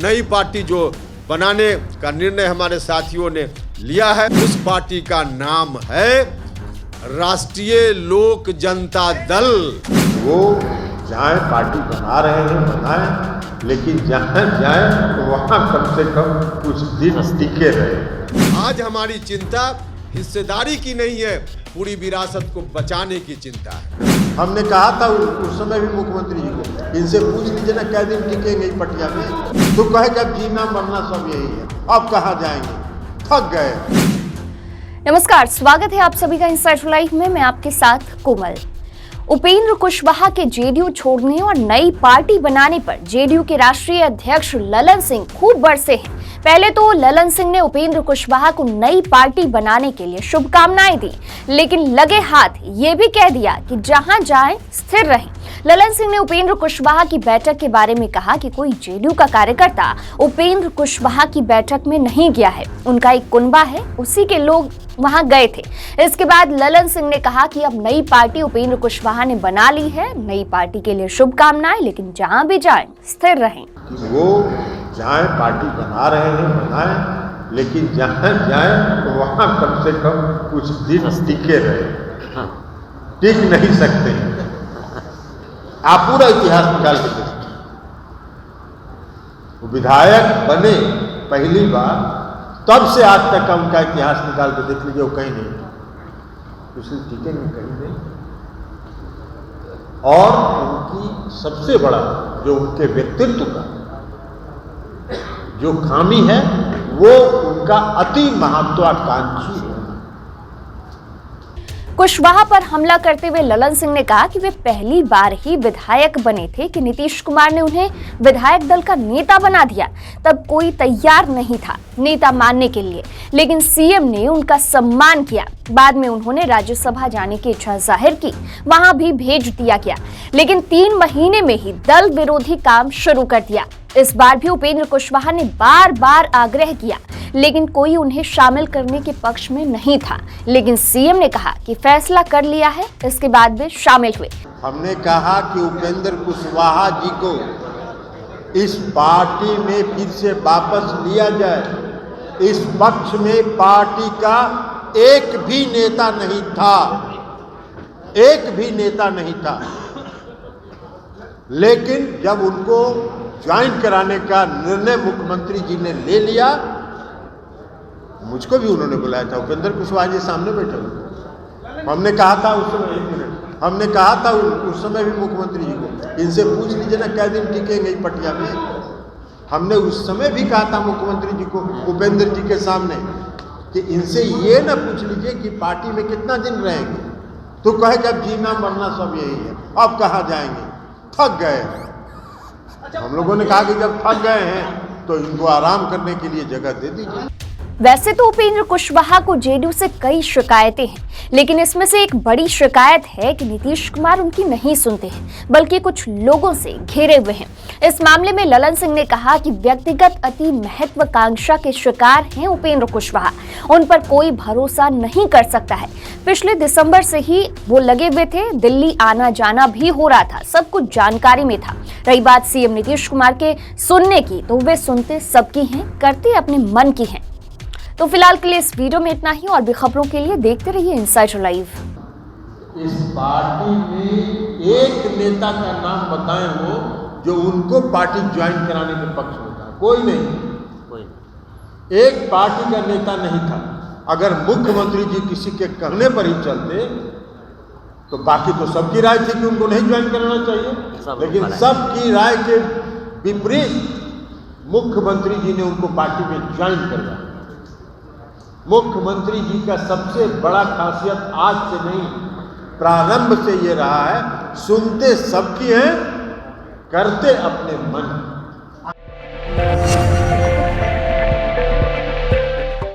नई पार्टी जो बनाने का निर्णय हमारे साथियों ने लिया है, उस पार्टी का नाम है राष्ट्रीय लोक जनता दल। वो जहाँ पार्टी बना रहे हैं बनाएं, लेकिन जहाँ जाए तो वहाँ कम से कम कुछ दिन टिके रहे। आज हमारी चिंता हिस्सेदारी की नहीं है, पूरी विरासत को बचाने की चिंता है। हमने कहा था उस समय भी मुख्यमंत्री जी को, इनसे पूछ लीजिए ना क्या दिन टिकेंगे पटिया में। तो कहे कि अब जीना मरना सब यही है, अब कहाँ जाएंगे, थक गए। नमस्कार, स्वागत है आप सभी का इनसाइड लाइफ में। मैं आपके साथ कोमल। उपेंद्र कुशवाहा के जेडीयू छोड़ने और नई पार्टी बनाने पर जेडीयू के राष्ट्रीय अध्यक्ष ललन सिंह खूब बरसे हैं। पहले तो ललन सिंह ने उपेंद्र कुशवाहा को नई पार्टी बनाने के लिए शुभकामनाएं दी, लेकिन लगे हाथ ये भी कह दिया कि जहां जाएं स्थिर रहें। ललन सिंह ने उपेंद्र कुशवाहा की बैठक के बारे में कहा कि कोई जेडीयू का कार्यकर्ता उपेंद्र कुशवाहा की बैठक में नहीं गया है, उनका एक कुनबा है, उसी के लोग वहां गए थे। इसके बाद ललन सिंह ने कहा कि अब नई पार्टी उपेंद्र कुशवाहा ने बना ली है, नई पार्टी के लिए शुभकामनाएं, लेकिन जहां भी जाएं स्थिर रहें। वो जहाँ पार्टी बना रहे हैं बनाएं, लेकिन जहाँ जाए तो वहाँ कम से कम कुछ दिन टिके रहे। टिक नहीं सकते। आप पूरा इतिहास निकाल के देखिए, वो विधायक बने पहली बार, तब से आज तक का उनका इतिहास निकाल के देख लीजिए, वो कहीं नहीं कुछ टिकेंगे, कहीं नहीं। और उनकी सबसे बड़ा जो उनके व्यक्तित्व का जो खामी है, वो उनका अति महत्वाकांक्षी है। कुशवाहा पर हमला करते हुए ललन सिंह ने कहा कि वे पहली बार ही विधायक बने थे कि नीतीश कुमार ने उन्हें विधायक दल का नेता बना दिया। तब कोई तैयार नहीं था नेता मानने के लिए, लेकिन सीएम ने उनका सम्मान किया। बाद में उन्होंने राज्यसभा जाने की इच्छा जाहिर की, वहां भी भेज दिया गया, लेकिन 3 महीने में ही दल विरोधी काम शुरू कर दिया। इस बार भी उपेंद्र कुशवाहा ने बार बार आग्रह किया, लेकिन कोई उन्हें शामिल करने के पक्ष में नहीं था। लेकिन सीएम ने कहा कि फैसला कर लिया है, इसके बाद वे शामिल हुए। हमने कहा कि उपेंद्र कुशवाहा जी को इस पार्टी में फिर से वापस लिया जाए। इस पक्ष में पार्टी का एक भी नेता नहीं था, एक भी नेता नहीं था। लेकिन जब उनको ज्वाइन कराने का निर्णय मुख्यमंत्री जी ने ले लिया, मुझको भी उन्होंने बुलाया था, उपेंद्र कुशवाहा जी सामने बैठे हुए। हमने कहा था उस समय, हमने कहा था उस समय भी मुख्यमंत्री जी को, इनसे पूछ लीजिए ना क्या दिन टिकेंगे पटिया में। हमने उस समय भी कहा था मुख्यमंत्री जी को, उपेंद्र जी के सामने, कि इनसे ये ना पूछ लीजिए कि पार्टी में कितना दिन रहेंगे। तो कहे कि अब जीना मरना सब यही है, अब कहाँ जाएंगे, थक गए। हम लोगों ने कहा कि जब थक गए हैं तो इनको आराम करने के लिए जगह दे दीजिए। वैसे तो उपेंद्र कुशवाहा को जेडीयू से कई शिकायतें हैं, लेकिन इसमें से एक बड़ी शिकायत है कि नीतीश कुमार उनकी नहीं सुनते हैं, बल्कि कुछ लोगों से घिरे हुए हैं। इस मामले में ललन सिंह ने कहा कि व्यक्तिगत अति महत्वाकांक्षा के शिकार हैं उपेंद्र कुशवाहा, उन पर कोई भरोसा नहीं कर सकता है। पिछले दिसंबर से ही वो लगे हुए थे, दिल्ली आना जाना भी हो रहा था, सब कुछ जानकारी में था। रही बात सीएम नीतीश कुमार के सुनने की, तो वे सुनते सबकी हैं, करते अपने मन की हैं। तो फिलहाल के लिए इस वीडियो में इतना ही, और भी खबरों के लिए देखते रहिए इनसाइड लाइव। इस पार्टी में एक नेता का नाम बताएं वो जो उनको पार्टी ज्वाइन कराने के पक्ष में था। कोई नहीं, कोई एक पार्टी का नेता नहीं था। अगर मुख्यमंत्री जी किसी के कहने पर ही चलते तो बाकी तो सबकी राय थी कि उनको नहीं ज्वाइन कराना चाहिए, लेकिन सबकी राय के विपरीत मुख्यमंत्री जी ने उनको पार्टी में ज्वाइन करवाया। मुख्यमंत्री जी का सबसे बड़ा खासियत आज से नहीं, प्रारंभ से ये रहा है, सुनते सबकी हैं, करते अपने मन